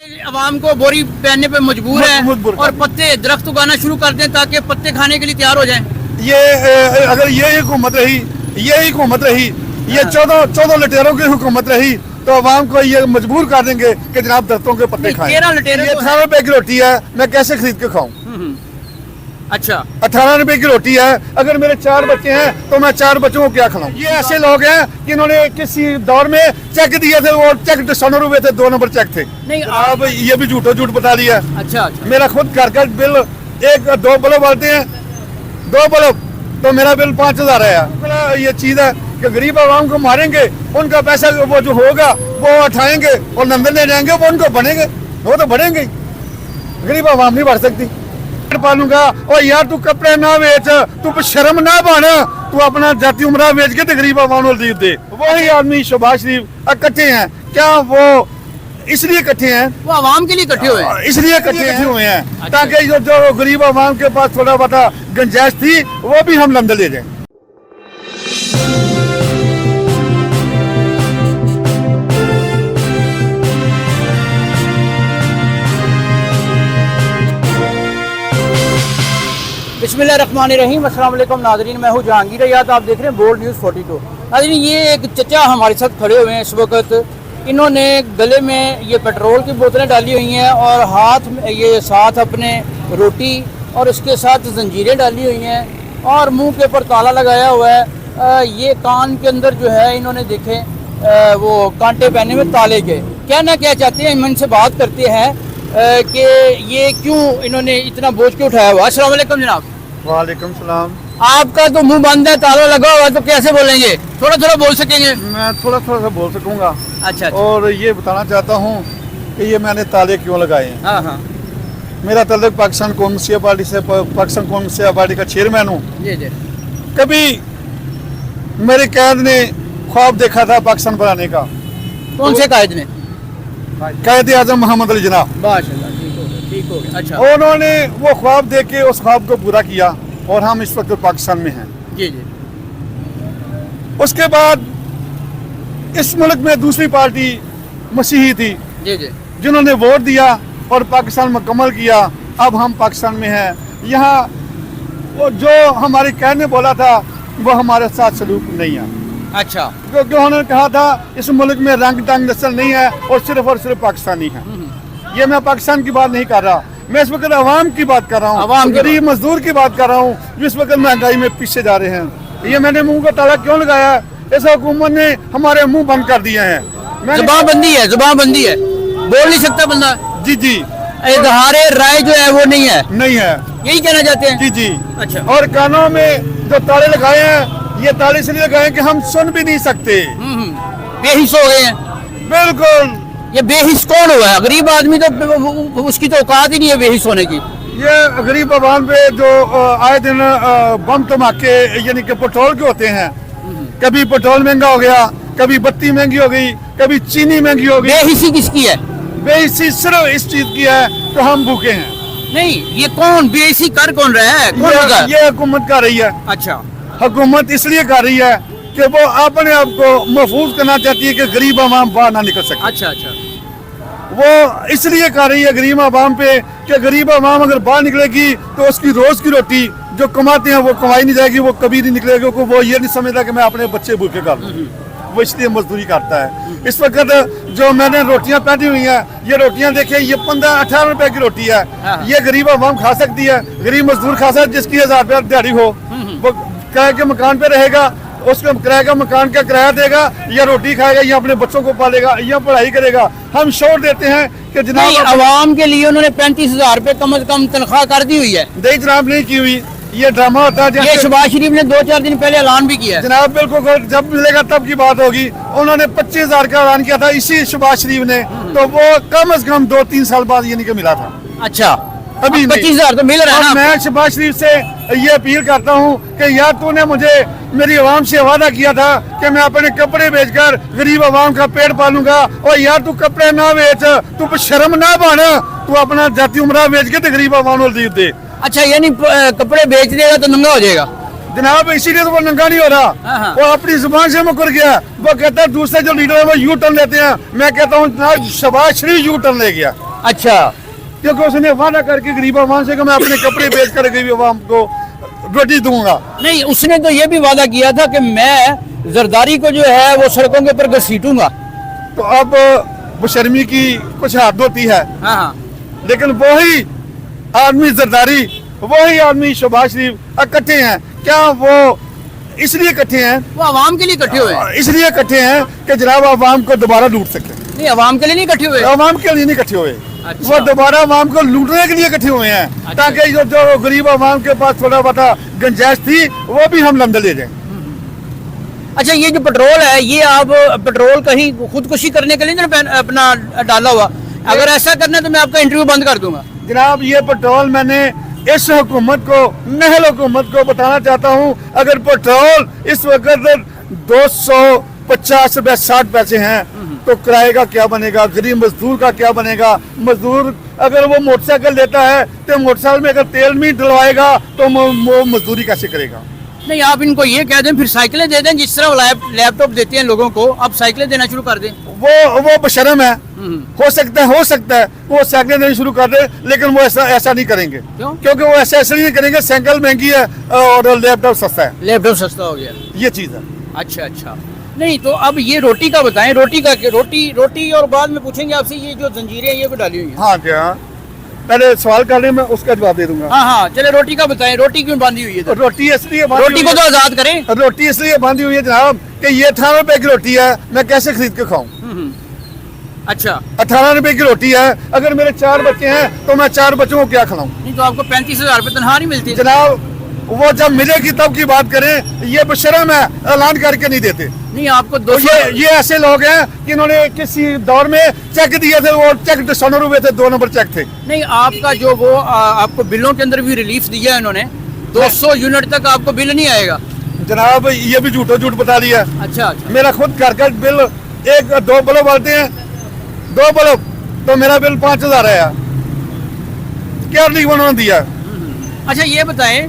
आवाम को बोरी पहनने पे मजबूर है और पत्ते दरख्त उगाना शुरू कर दें ताकि पत्ते खाने के लिए तैयार हो जाएं। ये अगर ये हुकूमत रही, यही हुकूमत रही, ये 14 लटेरों की हुकूमत रही तो आवाम को ये मजबूर कर देंगे कि जनाब दरख्तों के पत्ते खाएं। 13 लटेरे ये 18 रुपए की रोटी है, मैं कैसे खरीद के खाऊं? अच्छा 18 रुपए की रोटी है, अगर मेरे 4 बच्चे हैं तो मैं 4 बच्चों को क्या खिलाऊं? ये ऐसे लोग हैं कि इन्होंने किसी दौर में चेक दिए थे, वो चेक डिस्काउंट हुए थे, 2 नंबर चेक थे। नहीं अब ये भी झूठ बता दिया। अच्छा मेरा खुद घर का बिल 2 बल्ब आते हैं, 2 बल्ब तो मेरा बिल 5000 है। ये चीज है कि गरीब आवाम को मारेंगे, उनका पैसा वो जो होगा वो उठाएंगे और नंबर ले जाएंगे, वो उनको बनेंगे, वो तो बढ़ेंगे। गरीब आवाम नहीं बढ़ सकती। पालूंगा और यार तू कपड़े ना बेच, तू शर्म ना बना, तू अपना जाती उम्र बेच के तो गरीब आवाम को दे। वही आदमी शहबाज शरीफ इकट्ठे हैं, क्या वो इसलिए इकट्ठे हैं? वो आवाम के लिए इकट्ठे हुए हैं, इसलिए इकट्ठे हुए हैं अच्छा। ताकि जो गरीब आवाम के पास थोड़ा बता गुंजाइश थी वो भी हम लंदन ले जाएं। बिस्मिल्लाहिर्रहमानिर्रहीम, अस्सलाम वालेकुम नाज़रीन, मैं हूँ जहांगीर याद, आप देख रहे हैं बोल्ड न्यूज़ 42। नाज़रीन ये एक चचा हमारे साथ खड़े हुए हैं इस वक्त। इन्होंने गले में ये पेट्रोल की बोतलें डाली हुई हैं और हाथ में ये साथ अपने रोटी और इसके साथ जंजीरें डाली हुई हैं और मुंह के ऊपर ताला लगाया हुआ है। ये कान के अंदर जो है इन्होंने देखे वो कांटे पहने हुए ताले के। क्या ना क्या चाहते हैं, हम इनसे बात करते हैं कि ये क्यों इन्होंने इतना बोझ क्यों उठाया हुआ। अस्सलाम वालेकुम जनाब। वालेकुम सलाम। आपका तो मुंह बंद है, ताला लगा हुआ है, तो कैसे बोलेंगे? थोड़ा थोड़ा बोल सकेंगे? मैं थोड़ा सा बोल सकूंगा। अच्छा। और ये बताना चाहता हूँ कि ये मैंने ताले क्यों लगाए हैं। हाँ। मेरा ताल्लुक पाकिस्तान कम्युनिस्ट पार्टी से, पाकिस्तान कम्युनिस्ट पार्टी का चेयरमैन हूँ। जी। कभी मेरे कैद ने ख्वाब देखा था पाकिस्तान बनाने का। कौन से कायद ने? कायद आजम मोहम्मद अली जिन्ना। माशाल्लाह, ठीक हो गया। अच्छा। उन्होंने वो ख्वाब देख के उस ख्वाब को पूरा किया और हम इस वक्त पाकिस्तान में हैं। जी। उसके बाद इस मुल्क में दूसरी पार्टी मसीही थी जी। जिन्होंने वोट दिया और पाकिस्तान मुकम्मल किया। अब हम पाकिस्तान में हैं। यहाँ वो जो हमारे कैद ने बोला था वो हमारे साथ सलूक नहीं है। अच्छा। क्योंकि उन्होंने कहा था इस मुल्क में रंग तंग नस्ल नहीं है और सिर्फ पाकिस्तानी है। ये मैं पाकिस्तान की बात नहीं कर रहा, मैं इस वक्त आवाम की बात कर रहा हूँ, गरीब मजदूर की बात कर रहा हूँ जिस वक्त महंगाई में पीछे जा रहे हैं। ये मैंने मुंह का ताला क्यों लगाया? इस हुकूमत ने हमारे मुंह बंद कर दिए हैं। जुबानबंदी है, बोल नहीं सकता बंदा। जी। इज़हारे राय जो है वो नहीं है, यही कहना चाहते हैं। जी। अच्छा। और कानों में जो ताले लगाए हैं ये ताले इसलिए लगाए कि हम सुन भी नहीं सकते, बेहिस हो गए हैं। बिल्कुल। ये बेहिस कौन हुआ है? गरीब आदमी तो उसकी तो औकात ही नहीं है बेहिस होने की। ये गरीब आवाम पे जो आए दिन बम धमाके यानी कि पेट्रोल के होते हैं, कभी पेट्रोल महंगा हो गया, कभी बत्ती महंगी हो गई, कभी चीनी महंगी हो गई। बेहिसी किसकी है? बेहिसी सिर्फ इस चीज की है तो हम भूखे हैं। नहीं, ये कौन बेहिसी कर कौन रहा है? ये हुकूमत कर रही है। अच्छा। हुकूमत इसलिए कर रही है कि वो अपने आप को महफूज करना चाहती है कि गरीब आवाम बाहर ना निकल सके। अच्छा। वो इसलिए कर रही है गरीब आवाम पे कि गरीब आवाम अगर बाहर निकलेगी तो उसकी रोज की रोटी जो कमाते हैं वो कमाई नहीं जाएगी, वो कभी नहीं निकलेगी। वो ये नहीं समझता कि मैं अपने बच्चे भूखे कर लूँ, वो इसलिए मजदूरी करता है। इस वक्त जो मैंने रोटियां पहनी हुई हैं, ये रोटियां देखे, ये 15-18 रुपए की रोटी है। ये गरीब आवाम खा सकती है, गरीब मजदूर खा सकता है जिसकी 1000 रुपया दिहाड़ी हो, वो किराए के मकान पे रहेगा, उसको किराए का मकान का किराया देगा, या रोटी खाएगा, या अपने बच्चों को पालेगा, या पढ़ाई करेगा। हम शोर देते हैं कि जनाब आवाम के लिए उन्होंने 35,000 रुपए कम से कम तनख्वाह कर दी हुई है। नहीं जनाब, नहीं की हुई, ये ड्रामा होता है। ये शहबाज शरीफ ने 2-4 दिन पहले ऐलान भी किया है। जनाब बिल्कुल, जब मिलेगा तब की बात होगी। उन्होंने 25,000 का ऐलान किया था इसी शहबाज शरीफ ने, तो वो कम से कम 2-3 साल बाद यानी कि मिला था। अच्छा, अभी 25,000 तो मिल रहा है ना। मैं शहबाज शरीफ से ये अपील करता हूँ कि यार तूने मुझे मेरी आवाम से वादा किया था कि मैं अपने कपड़े बेचकर गरीब आवाम का पेट पालूंगा, और यार तू कपड़े ना बेच, तू शर्म ना बना, तू अपना जाती उम्र बेच के तो गरीब आवाम को दे। अच्छा, यानी कपड़े बेच देगा तो नंगा हो जाएगा? जनाब इसीलिए तो वो नंगा नहीं हो रहा, वो अपनी जुबान से मुकर गया। वो कहता है दूसरे जो लीडर है वो यू टर्न लेते हैं, मैं कहता हूँ जनाब शहबाज शरीफ यू टर्न ले गया। अच्छा, क्योंकि उसने वादा करके गरीब आवाम से कि मैं अपने कपड़े बेच कर गरीब आवाम को रोटी दूंगा। नहीं उसने तो ये भी वादा किया था कि मैं जरदारी को जो है वो सड़कों के ऊपर घसीटूंगा। तो अब बेशर्मी की कुछ हद होती है, हाँ हाँ, लेकिन वही आदमी जरदारी, वही आदमी शहबाज शरीफ इकट्ठे हैं। क्या वो इसलिए इकट्ठे हैं? वो आवाम के लिए इकट्ठे हुए हैं। इसलिए इकट्ठे हैं कि जनाब आवाम को दोबारा लूट सके। नहीं आवाम के लिए नहीं इकट्ठे हुए। आवाम के लिए नहीं इकट्ठे हुए, अच्छा। वो दोबारा आवाम को लूटने के लिए इकट्ठे हुए हैं, अच्छा। ताकि जो गरीब आवाम के पास थोड़ा बता गुंजाइश थी वो भी हम लंदन ले जाएं। अच्छा, ये जो पेट्रोल है ये आप पेट्रोल कहीं खुदकुशी करने के लिए नहीं अपना डाला हुआ? अगर ऐसा करना है तो मैं आपका इंटरव्यू बंद कर दूंगा। जनाब ये पेट्रोल मैंने इस हुकूमत को, नहल हुकूमत को बताना चाहता हूँ, अगर पेट्रोल इस वक्त 250 रुपए 60 पैसे हैं तो किराए का क्या बनेगा, गरीब मजदूर का क्या बनेगा? मजदूर अगर वो मोटरसाइकिल लेता है तो मोटरसाइकिल में अगर तेल नहीं डलवाएगा तो वो मजदूरी कैसे करेगा? नहीं आप इनको ये कह दें फिर साइकिलें दे दें, जिस तरह वो लैपटॉप देते हैं लोगों को, अब साइकिलें देना शुरू कर दें। वो बेशरम है। हो सकता है वो साइकिलें देनी शुरू कर दे, लेकिन वो ऐसा नहीं करेंगे। क्यों? क्योंकि वो ऐसा नहीं करेंगे। साइकिल महंगी है और लैपटॉप सस्ता है, लैपटॉप सस्ता हो गया। ये चीज है। अच्छा अच्छा, नहीं तो अब ये रोटी का बताएं, रोटी और बाद में पूछेंगे आपसे ये जो जंजीरें ये भी डाली हुई हैं। हाँ क्या, पहले सवाल कर ले, मैं उसका जवाब दे दूंगा। हाँ हाँ, चले रोटी का बताएं, रोटी क्यों बांधी हुई है इधर? रोटी इसलिए बांधी रोटी को हुई तो है- आजाद करें। रोटी इसलिए बांधी हुई है जनाब कि ये 18 रुपए की रोटी है, मैं कैसे खरीद के खाऊं? अच्छा, 18 रुपए की रोटी है, अगर मेरे 4 बच्चे हैं तो मैं 4 बच्चों को क्या खिलाऊं? नहीं तो आपको 35,000 रुपए तनख्वाह नहीं मिलती? जनाब वो जब मिलेगी तब की बात करें, ये बेशरम है, ऐलान करके नहीं देते। नहीं आपको तो 200 ये ऐसे लोग हैं कि इन्होंने किसी दौर में चेक दिए थे, वो चेक डिसऑनर हुए थे, 2 नंबर चेक थे। नहीं आपका जो वो आपको बिलों के अंदर भी रिलीफ दिया है इन्होंने, 200 यूनिट तक आपको बिल नहीं आएगा। जनाब ये भी झूठ बता दिया। अच्छा अच्छा, मेरा खुद घर का बिल 1-2 बल्ब आते हैं, 2 बल्ब, तो मेरा बिल 5,000 है। क्या नहीं उन्होंने दिया? अच्छा ये बताएं,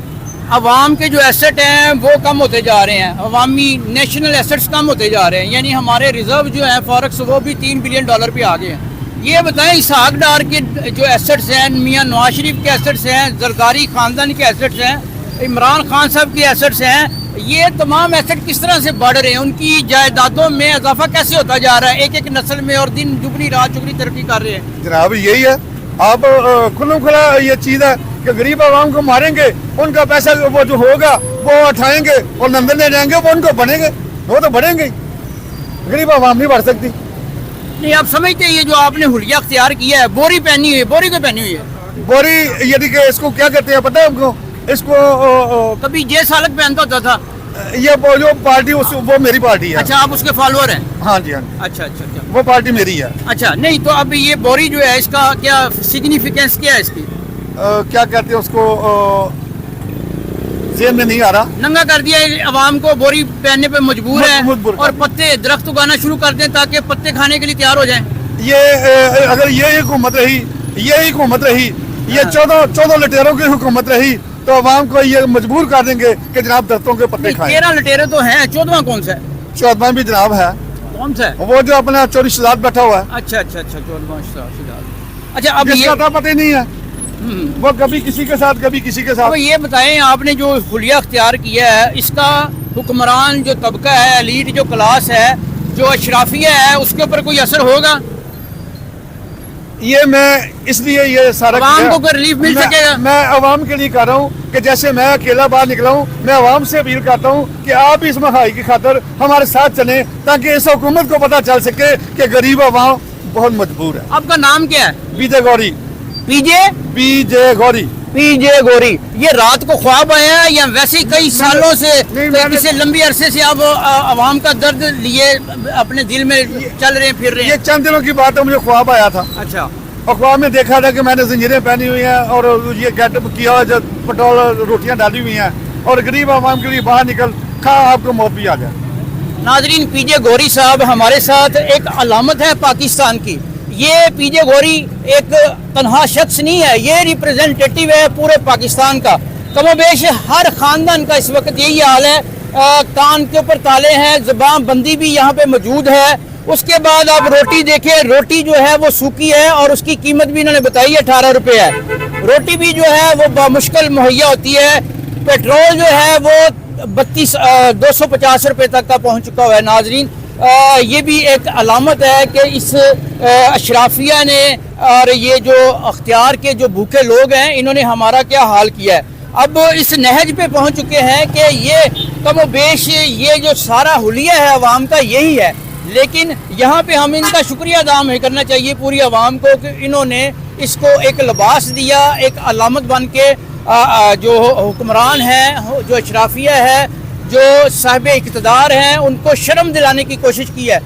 अवाम के जो एसेट हैं वो कम होते जा रहे हैं, अवामी नेशनल एसेट्स कम होते जा रहे हैं, यानी हमारे रिजर्व जो है फॉरेक्स वो भी $3 बिलियन पे आ गए हैं। ये बताएं इसहाक डार के जो एसेट्स हैं, मियां नवाज शरीफ के एसेट्स हैं, जरदारी खानदान के एसेट्स हैं, इमरान खान साहब के एसेट्स हैं, ये तमाम एसेट किस तरह से बढ़ रहे हैं? उनकी जायदादों में इजाफा कैसे होता जा रहा है एक नस्ल में, और दिन दुगनी रात चुगनी तरक्की कर रहे हैं? जनाब यही है, आप खुला खुला ये चीज है कि गरीब आवाम को मारेंगे, उनका पैसा वो जो होगा वो उठाएंगे और लंदन ले जाएंगे, वो उनको बनेंगे, वो तो बढ़ेंगे ही, गरीब आवाम नहीं बढ़ सकती। नहीं आप समझते हैं ये जो आपने हुलिया अख्तियार किया है, बोरी पहनी हुई है, बोरी को पहनी हुई है? बोरी यानी कि इसको क्या कहते हैं पता है आपको? इसको कभी जे सालक पहनता होता था। ये वो जो पार्टी वो मेरी पार्टी है। अच्छा आप उसके फॉलोअर हैं? हाँ जी, हाँ जी, अच्छा अच्छा अच्छा वो पार्टी मेरी है। अच्छा, नहीं तो अब ये बोरी जो है इसका क्या सिग्निफिकेंस क्या है इसकी? क्या कहते हैं उसको, जेब में नहीं आ रहा। नंगा कर दिया अवाम को, बोरी पहनने पे मजबूर है, मजबूर कर और दिया। पत्ते दरख्त उगाना शुरू कर दें ताकि पत्ते खाने के लिए तैयार हो जाएं। ये अगर ये हुकूमत रही, यही हुकूमत रही, ये 14 लटेरों की हुकूमत रही, तो अवाम को ये मजबूर कर देंगे कि जनाब दरख्तों के पत्ते खाएं। 13 लटेरे तो हैं, 14वां कौन सा है? 14वां भी जनाब है, कौन सा है? वो जो अपना चोरी शराब बैठा हुआ है, अच्छा अच्छा अच्छा, 14वां शराब। अच्छा अब जिसका ये था पता ही नहीं है, वो कभी किसी के साथ कभी किसी के अब साथ। ये बताएं, आपने जो हुलिया अख्तियार किया है इसका हुक्मरान जो तबका है, एलीट जो क्लास है, जो अशराफिया है, उसके ऊपर कोई असर होगा? ये मैं इसलिए ये सारा अवाम किया। को कोई रिलीफ मिल सकेगा? मैं अवाम के लिए कर रहा हूँ कि जैसे मैं अकेला बाहर निकला हूँ, मैं अवाम से अपील करता हूँ कि आप इस महंगाई की खातर हमारे साथ चलें, ताकि इस हुकूमत को पता चल सके कि गरीब अवाम बहुत मजबूर है। आपका नाम क्या है? बीजे गौरी, पीजे गौरी। पीजे गोरी। ये रात को ख्वाब आया है या वैसे ही कई सालों से, किसी लंबी अरसे से आप अवाम का दर्द लिए अपने दिल में चल रहे हैं, फिर रहे ये हैं? चंद दिनों की बात है, मुझे ख्वाब आया था, अच्छा और ख्वाब में देखा था कि मैंने जंजीरें पहनी हुई हैं और ये गेटअप किया हुआ, जो पेट्रोल रोटियां डाली हुई हैं, और गरीब आवाम के लिए बाहर निकल खा, आपको मौत भी आ जाए। नाजरीन, पीजे गोरी साहब हमारे साथ एक अलामत है पाकिस्तान की। ये पीजे गोरी एक तन्हा शख्स नहीं है, ये रिप्रेजेंटेटिव है पूरे पाकिस्तान का। कमोबेश हर खानदान का इस वक्त यही हाल है। कान के ऊपर ताले हैं, ज़बान बंदी भी यहाँ पे मौजूद है, اس کے بعد آپ روٹی دیکھیں, روٹی جو ہے وہ سوکھی ہے اور اس کی قیمت بھی انہوں نے بتائی ہے 18 روپے ہے. روٹی بھی جو ہے وہ بمشکل مہیا ہوتی ہے. پیٹرول جو ہے وہ 250 روپے تک کا پہنچ چکا ہوا ہے. ناظرین یہ بھی ایک علامت ہے کہ اس اشرافیہ نے اور یہ جو اختیار کے جو بھوکے لوگ ہیں انہوں نے ہمارا کیا حال کیا ہے. اب اس نہج پہ پہنچ چکے ہیں کہ یہ کم و بیش یہ جو سارا حلیہ ہے عوام کا یہی ہے. لیکن یہاں پہ ہم ان کا شکریہ ادا کرنا چاہیے پوری عوام کو کہ انہوں نے اس کو ایک لباس دیا, ایک علامت بن کے جو حکمران ہیں, جو اشرافیہ ہے, جو صاحب اقتدار ہیں, ان کو شرم دلانے کی کوشش کی ہے.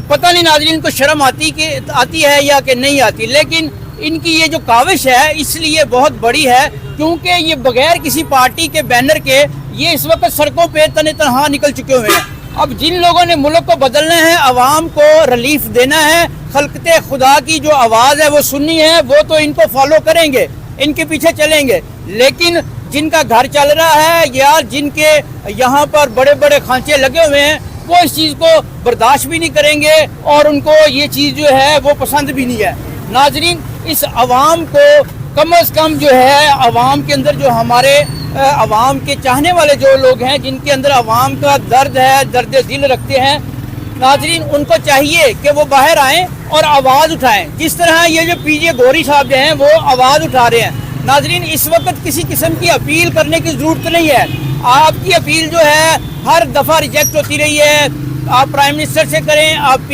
پتہ نہیں ناظرین کو شرم آتی ہے یا کہ نہیں آتی, لیکن ان کی یہ جو کاوش ہے اس لیے بہت بڑی ہے کیونکہ یہ بغیر کسی پارٹی کے بینر کے یہ اس وقت سڑکوں پہ تنہا نکل چکے ہوئے ہیں. اب جن لوگوں نے ملک کو بدلنا ہے, عوام کو ریلیف دینا ہے, خلقت خدا کی جو آواز ہے وہ سننی ہے, وہ تو ان کو فالو کریں گے, ان کے پیچھے چلیں گے. لیکن جن کا گھر چل رہا ہے یا جن کے یہاں پر بڑے بڑے کھانچے لگے ہوئے ہیں وہ اس چیز کو برداشت بھی نہیں کریں گے اور ان کو یہ چیز جو ہے وہ پسند بھی نہیں ہے. ناظرین اس عوام کو کم از کم جو ہے عوام کے اندر جو ہمارے عوام کے چاہنے والے جو لوگ ہیں جن کے اندر عوام کا درد ہے, درد دل رکھتے ہیں, ناظرین ان کو چاہیے کہ وہ باہر آئیں اور آواز اٹھائیں جس طرح یہ جو پی جے گوری صاحب جو ہیں وہ آواز اٹھا رہے ہیں. ناظرین اس وقت کسی قسم کی اپیل کرنے کی ضرورت نہیں ہے. آپ کی اپیل جو ہے ہر دفعہ ریجیکٹ ہوتی رہی ہے. آپ پرائم منسٹر سے کریں, آپ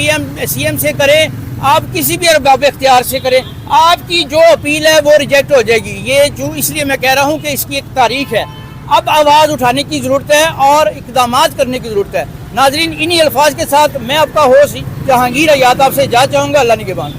سی ایم سے کریں, آپ کسی بھی ارباب اختیار سے کریں, آپ کی جو اپیل ہے وہ ریجیکٹ ہو جائے گی. یہ جو اس لیے میں کہہ رہا ہوں کہ اس کی ایک تاریخ ہے. اب آواز اٹھانے کی ضرورت ہے اور اقدامات کرنے کی ضرورت ہے. ناظرین انہی الفاظ کے ساتھ میں آپ کا ہوسٹ جہانگیر حیات آپ سے اجازت چاہوں گا. اللہ نگہبان.